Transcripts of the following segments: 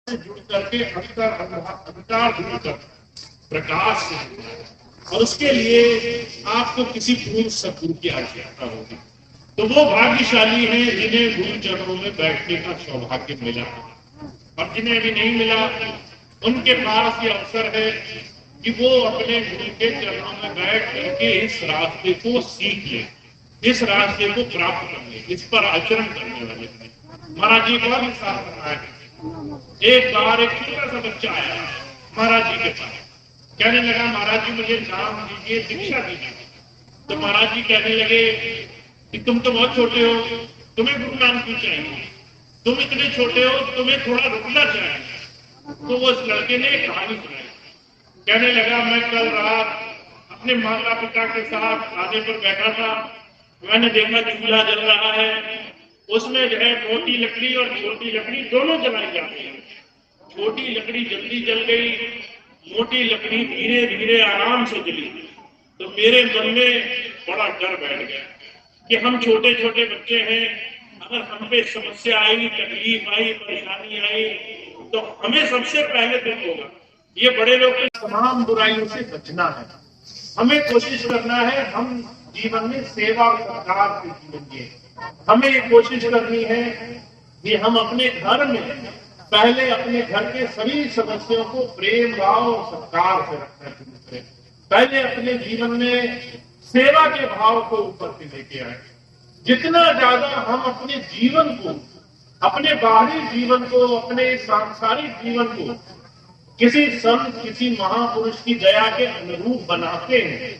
से जुड़ करके अंधकार दूर कर प्रकाश से, और उसके लिए आपको किसी पूर्व सदगुरु की आवश्यकता होगी। तो वो भाग्यशाली हैं जिन्हें गुरु चरणों में बैठने का सौभाग्य मिला, और जिन्हें भी नहीं मिला उनके पास ये अवसर है कि वो अपने गुरु के चरणों में बैठ करके इस रास्ते को सीख ले, इस रास्ते को प्राप्त कर ले, इस पर आचरण करने वाले। महाराज जी का भी साथ बनाया। एक बार एक छोटा सा बच्चा आया महाराज जी के पास, कहने लगा महाराज जी मुझे नाम दीजिए, दीक्षा दीजिए। तो महाराज जी कहने लगे कि तुम तो बहुत छोटे हो, तुम्हें गुरु नाम क्यों चाहिए, तुम इतने छोटे हो, तुम्हें थोड़ा रुकना चाहिए। तो वो उस लड़के ने एक कहानी सुनाई। कहने लगा मैं कल रात अपने माता पिता के साथ खाने पर बैठा था, मैंने देखा चूल्हा जल रहा है, उसमें जो है मोटी लकड़ी और छोटी लकड़ी दोनों जलाई जाती है। छोटी लकड़ी जल्दी जल गई, मोटी लकड़ी धीरे धीरे आराम से जली। तो मेरे मन में बड़ा डर बैठ गया कि हम छोटे छोटे बच्चे हैं, अगर हम पे समस्या आई, तकलीफ आई, परेशानी आई तो हमें सबसे पहले दुख होगा। ये बड़े लोग तमाम बुराइयों से बचना है, हमें कोशिश करना है हम जीवन में सेवा और सत्कार से जीवन जिए। हमें ये कोशिश करनी है कि हम अपने घर में पहले अपने घर के सभी सदस्यों को प्रेम भाव और सत्कार से रखना शुरू करें। पहले अपने जीवन में सेवा के भाव को ऊपर से लेके आए। जितना ज्यादा हम अपने जीवन को, अपने बाहरी जीवन को, अपने सांसारिक जीवन को किसी संत, किसी महापुरुष की दया के अनुरूप बनाते हैं,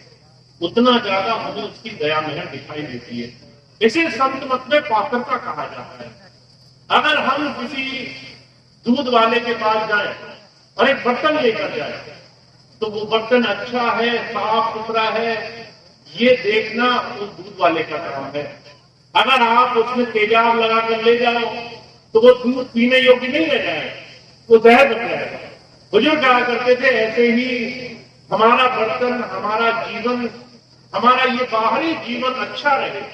उतना ज्यादा हमें उसकी दया में दिखाई देती है। इसे संत मत में पात्रता कहा जाता है। अगर हम किसी दूध वाले के पास जाए और एक बर्तन लेकर जाए तो वो बर्तन अच्छा है, साफ सुथरा है, ये देखना उस दूध वाले का काम है। अगर आप उसमें तेजाब लगाकर ले जाओ तो वो दूध पीने योग्य नहीं रह जाए, वो जहर बन जाएगा। बुजुर्ग कहा करते थे ऐसे ही हमारा बर्तन, हमारा जीवन, हमारा ये बाहरी जीवन अच्छा रहे,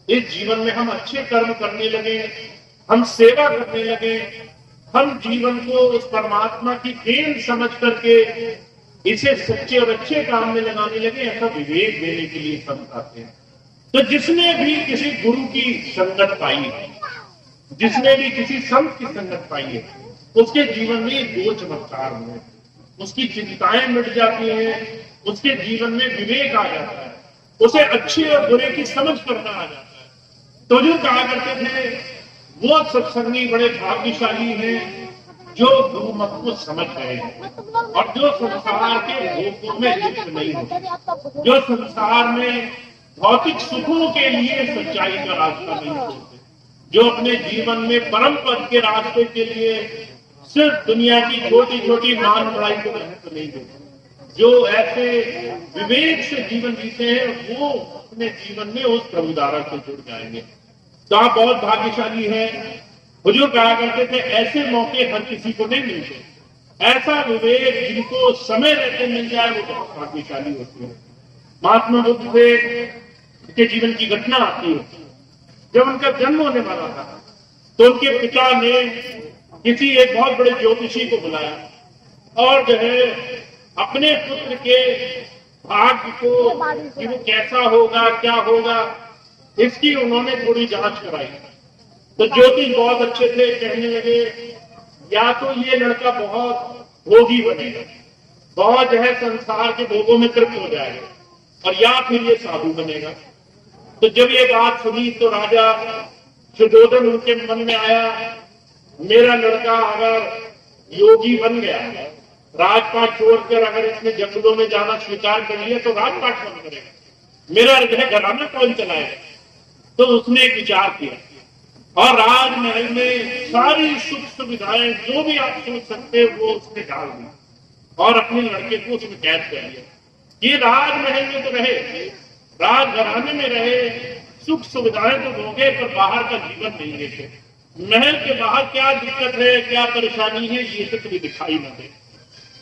इस जीवन में हम अच्छे कर्म करने लगे, हम सेवा करने लगे, हम जीवन को उस परमात्मा की देन समझ करके इसे सच्चे और अच्छे काम में लगाने लगे, ऐसा विवेक देने के लिए संत आते हैं। तो जिसने भी किसी गुरु की संगत पाई है, जिसने भी किसी संत की संगत पाई है, उसके जीवन में दो चमत्कार हुए, उसकी चिंताएं मिट जाती हैं, उसके जीवन में विवेक आ जाता है, उसे अच्छे और बुरे की समझ करना आ जाता है। तो जो कहा करते थे वो सत्संगी बड़े भाग्यशाली हैं जो गुरु मत को समझ रहे हैं और जो संसार के भोगों में लिप्त नहीं होते, जो संसार में भौतिक सुखों के लिए सच्चाई का रास्ता नहीं छोड़ते, जो अपने जीवन में परम पद के रास्ते के लिए सिर्फ दुनिया की छोटी छोटी मान बढ़ाई को महत्व नहीं देते, जो ऐसे विवेक से जीवन जीते हैं वो अपने जीवन में उस प्रभुधारा से जुड़ जाएंगे। तो आप बहुत भाग्यशाली हैं। हुजूर कहा करते थे ऐसे मौके हर किसी को नहीं मिलते, ऐसा विवेक जिनको समय रहते मिल जाए वो बहुत भाग्यशाली होते हैं। महात्मा बुद्ध से के जीवन की घटना आती है। जब उनका जन्म होने वाला था तो उनके पिता ने किसी एक बहुत बड़े ज्योतिषी को बुलाया और जो है अपने पुत्र के भाग्य को कि वो कैसा होगा, क्या होगा, इसकी उन्होंने थोड़ी जांच कराई। तो ज्योतिष बहुत अच्छे थे, कहने लगे या तो ये लड़का बहुत भोगी बनेगा, बहुत जो है संसार के भोगों में तृप्त हो जाएगा, और या फिर ये साधु बनेगा। तो जब ये बात सुनी तो राजा सुयोधन उनके मन में आया, मेरा लड़का अगर योगी बन गया, राजपाट छोड़कर अगर इसने जंगलों में जाना स्वीकार कर लिया तो राजपाट कौन करेगा, मेरा घराना कौन चलाएगा। तो उसने एक विचार किया और राजमहल में सारी सुख सुविधाएं जो भी आप सोच सकते वो उसने डाल दी और अपने लड़के को उसने कैद कर लिया। ये राजमहल में तो रहे, राजघराने में रहे, सुख सुविधाएं तो भोगे पर बाहर का जीवन नहीं देखे। महल के बाहर क्या दिक्कत है, क्या परेशानी है, ये तो कभी दिखाई न दे।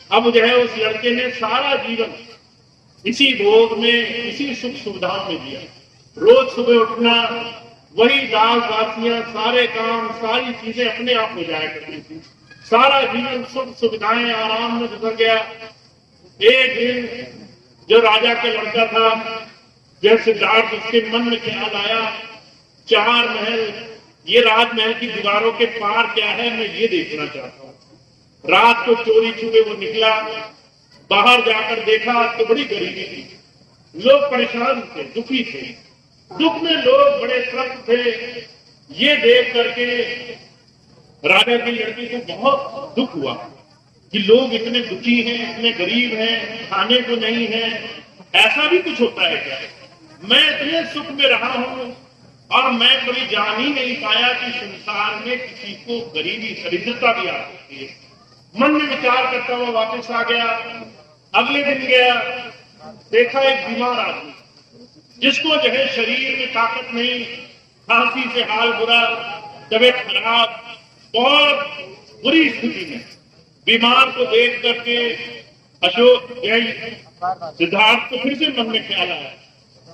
अब जो है उस लड़के ने सारा जीवन इसी भोग में, इसी सुख सुविधाओं में दिया। रोज सुबह उठना, वही दाल बासियां, सारे काम, सारी चीजें अपने आप हो जाया करती थी। सारा जीवन सुख सुविधाएं आराम में गुजर गया। एक दिन जो राजा का लड़का था, जब सिद्धार्थ उसके मन में ख्याल आया, 4 महल, ये राजमहल की दीवारों के पार क्या है, मैं ये देखना चाहता हूं। रात को चोरी छुपे वो निकला, बाहर जाकर देखा तो बड़ी गरीबी थी, लोग परेशान थे, दुखी थे, दुख में लोग बड़े त्रस्त थे। ये देख करके राजा की लड़की को बहुत दुख हुआ कि लोग इतने दुखी हैं, इतने गरीब हैं, खाने को नहीं है, ऐसा भी कुछ होता है क्या? मैं इतने सुख में रहा हूं और मैं कभी जान ही नहीं पाया कि संसार में किसी को गरीबी, दरिद्रता भी आ सकती है। मन में विचार करता हुआ वापस आ गया। अगले दिन गया, देखा एक बीमार आदमी, जिसको जो है शरीर में ताकत नहीं, खांसी से हाल बुरा, तबीयत खराब, बहुत बुरी स्थिति में। बीमार को देख करके अशोक सिद्धार्थ को फिर से मन में ख्याल आया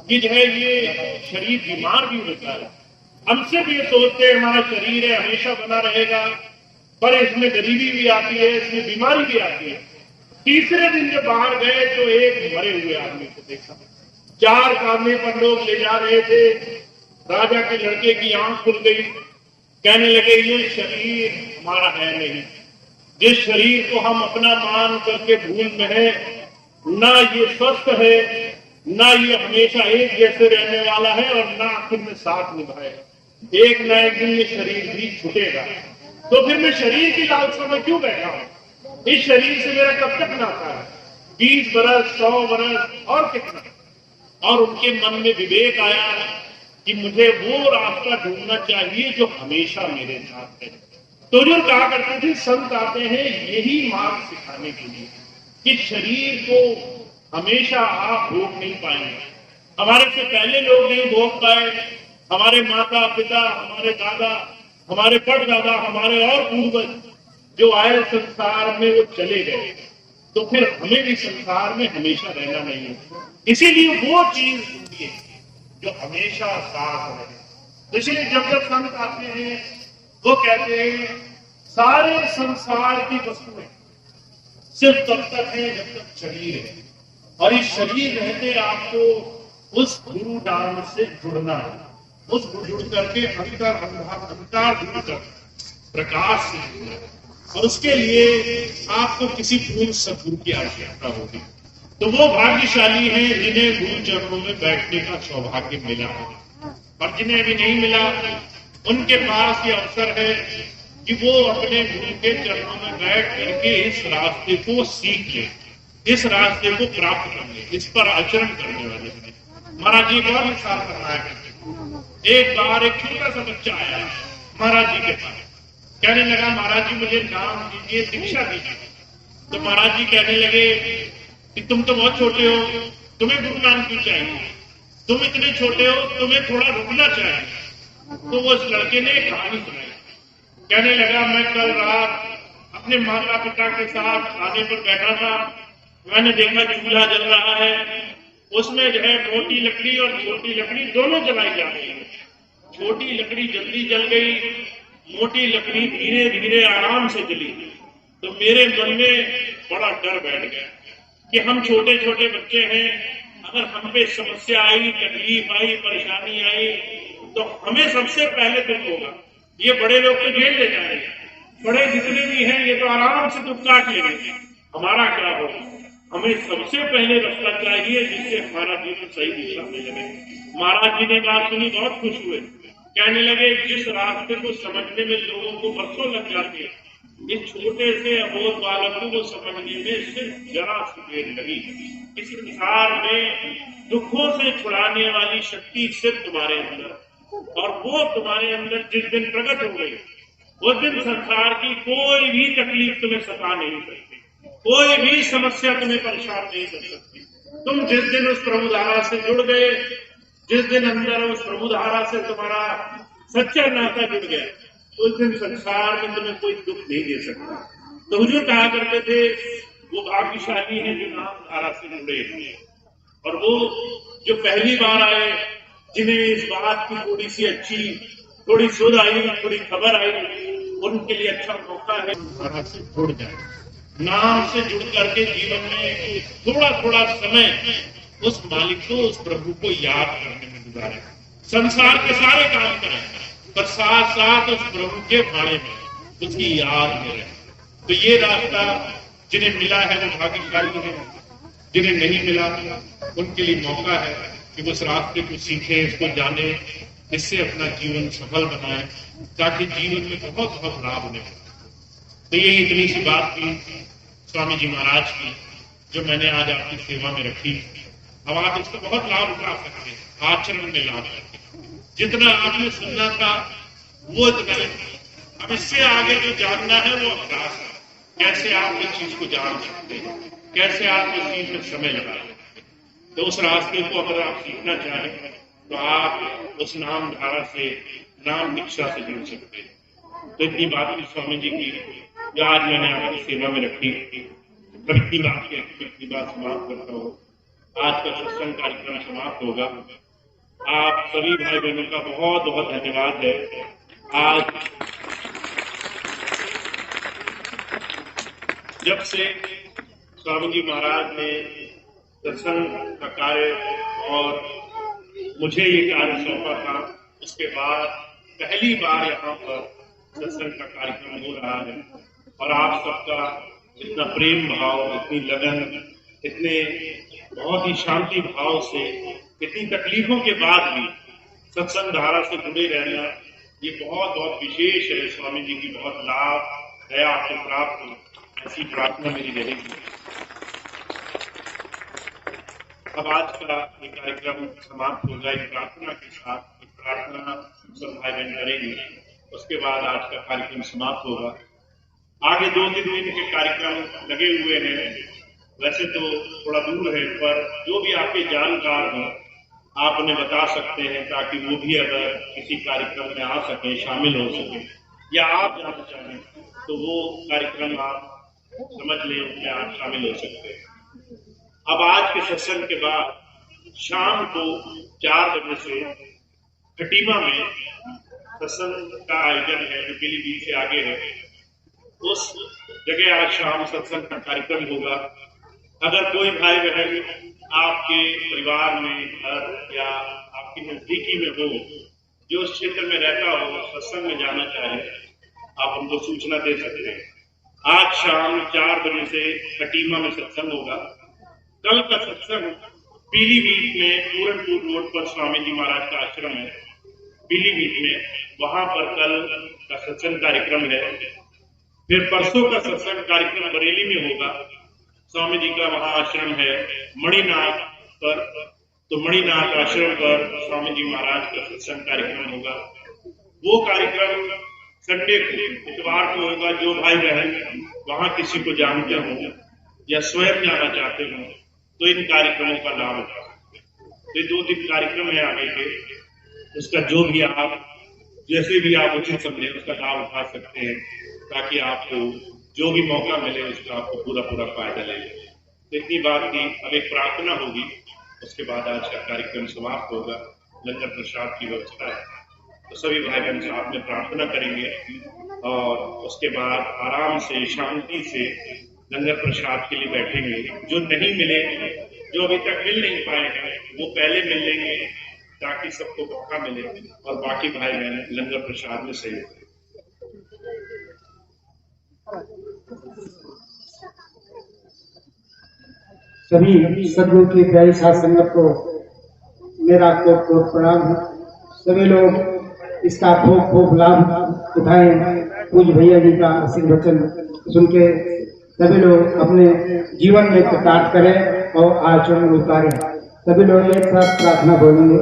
कि जो है ये शरीर बीमार भी होता है। हमसे भी ये सोचते हैं हमारा शरीर है हमेशा बना रहेगा, पर इसमें गरीबी भी आती है, इसमें बीमारी भी आती है। तीसरे दिन जब बाहर गए तो एक मरे हुए आदमी को देखा। 4 कांधे पर लोग ले जा रहे थे। राजा के लड़के की आंख खुल गई, कहने लगे ये शरीर हमारा है नहीं, जिस शरीर को हम अपना मान करके भूल में है, ना ये स्वस्थ है, ना ये हमेशा एक जैसे रहने वाला है और ना आखिर में साथ निभाएगा। एक ना एक दिन ये शरीर भी छूटेगा। तो फिर मैं शरीर की लालसा में क्यों बैठा हूं? इस शरीर से मेरा कब तक नाता है? 20 बरस, 100 बरस और कितना? और उनके मन में विवेक आया कि मुझे वो रास्ता ढूंढना चाहिए जो हमेशा मेरे साथ है। तो जो कहा करते थे, संत आते हैं यही मार्ग सिखाने के लिए कि शरीर को हमेशा आप भोग नहीं पाएंगे। हमारे से पहले लोग नहीं भोग पाए, हमारे माता पिता, हमारे दादा, हमारे परदादा, हमारे और पूर्वज जो आए संसार में वो चले गए, तो फिर हमें भी संसार में हमेशा रहना नहीं है। इसीलिए वो चीज ढूंढिए जो हमेशा साथ रहे। तो इसलिए जब जब संत आते हैं वो कहते हैं सारे संसार की वस्तुएं सिर्फ तब तक है जब तक शरीर है, और इस शरीर रहते आपको उस गुरु नाम से जुड़ना है। उस जुड़ करके अंधकार दूर कर प्रकाश से जुड़ना है, और उसके लिए आपको किसी पूर्ण सदगुरु की आवश्यकता होगी। तो वो भाग्यशाली हैं जिन्हें गुरु चरणों में बैठने का सौभाग्य मिला है, और जिन्हें भी नहीं मिला उनके पास ये अवसर है कि वो अपने गुरु के चरणों में बैठ करके इस रास्ते को सीख ले, इस रास्ते को प्राप्त कर ले, इस पर आचरण करने वाले हैं। महाराज जी का मिसाल करना है। एक बार एक छोटा सा बच्चा आया महाराज जी के पास, कहने लगा महाराज जी मुझे नाम दीजिए, दीक्षा दीजिए। तो महाराज जी कहने लगे कि तुम तो बहुत छोटे हो, तुम्हें गुरु नाम क्यों चाहिए? तुम इतने छोटे हो, तुम्हें थोड़ा रुकना चाहिए। तो वो उस लड़के ने एक कहानी सुनाई। कहने लगा मैं कल रात अपने माता पिता के साथ खाने पर बैठा था, मैंने देखा चूल्हा जल रहा है, उसमें जो है मोटी लकड़ी और छोटी लकड़ी दोनों जलाई जा रही है। छोटी लकड़ी जल्दी जल गई, मोटी लकड़ी धीरे धीरे आराम से जली। तो मेरे मन में बड़ा डर बैठ गया कि हम छोटे छोटे बच्चे हैं, अगर हम पे समस्या आई, तकलीफ आई, परेशानी आई तो हमें सबसे पहले दुख होगा। ये बड़े लोग तो जेल ले जाएंगे, बड़े जितने भी हैं ये तो आराम से दुख काट लेंगे, हमारा क्या होगा? हमें सबसे पहले रास्ता चाहिए जिससे हमारा जीवन सही दिशा में लगे। महाराज जी ने बात सुनी, बहुत खुश हुए, कहने लगे जिस रास्ते को समझने में लोगों को बरसों लग जाते हैं, इस छोटे से अबोध बालकों को समझने में सिर्फ जरा सी देर लगी। इस संसार में दुखों से छुड़ाने वाली शक्ति सिर्फ तुम्हारे अंदर, और वो तुम्हारे अंदर जिस दिन प्रकट हो गई उस दिन संसार की कोई भी तकलीफ तुम्हें सता नहीं सकती, कोई भी समस्या तुम्हें परेशान नहीं कर सकती। तुम जिस दिन उस प्रभु धारा से जुड़ गए, जिस दिन अंदर उस प्रभु धारा से तुम्हारा सच्चा नाता जुड़ गया, उस दिन संसार में तुम्हें कोई दुख नहीं दे सकता। तो हुजूर कहा करते थे वो भाग्यशाली है जो नाम धारा से जुड़े हैं, और वो जो पहली बार आए, जिन्हें इस बात की थोड़ी सी अच्छी, थोड़ी सुध आई, थोड़ी खबर आई, उनके लिए अच्छा मौका है महाराज से जुड़ जाए, नाम से जुड़ करके जीवन में थोड़ा थोड़ा समय उस मालिक को, उस प्रभु को याद करने में गुजारें। संसार के सारे काम करें पर साथ साथ उस प्रभु के बारे में उसकी याद में रहे। तो ये रास्ता जिन्हें मिला है वो भाग्यशाली है, जिन्हें नहीं मिला उनके लिए मौका है कि वो इस रास्ते को सीखें, इसको जाने, इससे अपना जीवन सफल बनाए ताकि जीवन में बहुत बहुत लाभ उन्हें। तो ये इतनी सी बात थी स्वामी जी महाराज की जो मैंने आज आपकी सेवा में रखी। अब आप इसका बहुत लाभ उठा सकते हैं, आचरण में लाभ करके। जितना आपने सुनना था वो इतना है, अब इससे आगे जो जानना है वो अभ्यास है। कैसे आप इस चीज को जान सकते हैं, कैसे आप इस चीज में समय लगा सकते हैं। तो उस रास्ते को अगर आप सीखना चाहें तो आप उस नाम धारा से, नाम दीक्षा से जुड़ सकते हैं। तो इतनी बात थी स्वामी जी की जो आज मैंने आपकी सेवा में रखी। इतनी बात की इतनी बात समाप्त करता हूँ। आज का सत्संग कार्यक्रम समाप्त होगा। आप सभी भाई बहनों का बहुत बहुत धन्यवाद है। आज जब से स्वामी जी महाराज ने सत्संग का कार्य और मुझे ये कार्य सौंपा था, उसके बाद पहली बार यहाँ पर सत्संग का कार्यक्रम हो रहा है और आप सबका इतना प्रेम भाव, इतनी लगन, इतने बहुत ही शांति भाव से, इतनी तकलीफों के बाद भी सत्संग धारा से जुड़े रहना, ये बहुत बहुत विशेष है। स्वामी जी की बहुत लाभ दया आपको प्राप्त हो, ऐसी प्रार्थना मेरी रहेगी। अब आज का ये कार्यक्रम समाप्त होगा एक प्रार्थना के साथ। एक प्रार्थना सब भाई बहन करेंगे, उसके बाद आज का कार्यक्रम समाप्त होगा। आगे 2-3 दिन के कार्यक्रम लगे हुए हैं, वैसे तो थोड़ा दूर है, पर जो भी आपके जानकार हों आप उन्हें बता सकते हैं ताकि वो भी अगर किसी कार्यक्रम में आ सकें, शामिल हो सकें, या आप जाना चाहें तो वो कार्यक्रम आप समझ लें, उसमें आप शामिल हो सकते हैं। अब आज के सत्संग के बाद शाम को 4 बजे से खटीमा में सत्संग का आयोजन है जो पीलीभीत से आगे है। उस जगह आज शाम सत्संग का कार्यक्रम होगा। अगर कोई भाई बहन आपके परिवार में, घर या आपकी नजदीकी में हो, जो उस क्षेत्र में रहता हो, सत्संग में जाना चाहे, आप उनको सूचना दे सकते हैं। आज शाम 4 बजे से खटीमा में सत्संग होगा। कल का सत्संग पीलीभीत में पूरनपुर रोड पर स्वामी जी महाराज का आश्रम है पीलीभीत में, वहां पर कल का सत्संग कार्यक्रम है। फिर परसों का सत्संग कार्यक्रम बरेली में होगा। स्वामी जी का वहां आश्रम है मणिनाथ पर, तो मणिनाथ आश्रम पर स्वामी जी महाराज का सत्संग कार्यक्रम होगा। वो कार्यक्रम संडे को, इतवार को होगा। जो भाई बहन वहां किसी को जानते हो या स्वयं जाना चाहते हो तो इन कार्यक्रमों का लाभ उठा सकते हैं। तो 2 दिन कार्यक्रम है आगे के, उसका जो भी आप जैसे भी आप उचित समझे उसका लाभ उठा सकते हैं ताकि आपको जो भी मौका मिले उसका आपको पूरा पूरा फायदा ले। तो इतनी बात की। अब एक प्रार्थना होगी, उसके बाद आज का कार्यक्रम समाप्त होगा। लंगर प्रसाद की व्यवस्था है, तो सभी भाई बहन साथ में प्रार्थना करेंगे और उसके बाद आराम से, शांति से लंगर प्रसाद के लिए बैठेंगे। जो नहीं मिले, जो अभी तक मिल नहीं पाए हैं, वो पहले मिल लेंगे ताकि सबको मौका मिले और बाकी भाई बहन लंगर प्रसाद में सहयोग करें। सभी सदगुरु की प्यारी साथ संगत को मेरा कोट प्रणाम है। सभी लोग इसका खूब लाभ उठाएं। पूज्य भैया जी का आशीर्वचन सुन के सभी लोग अपने जीवन में कृतार्थ करें और आचरण में उतारें। सभी लोग एक साथ प्रार्थना बोलेंगे।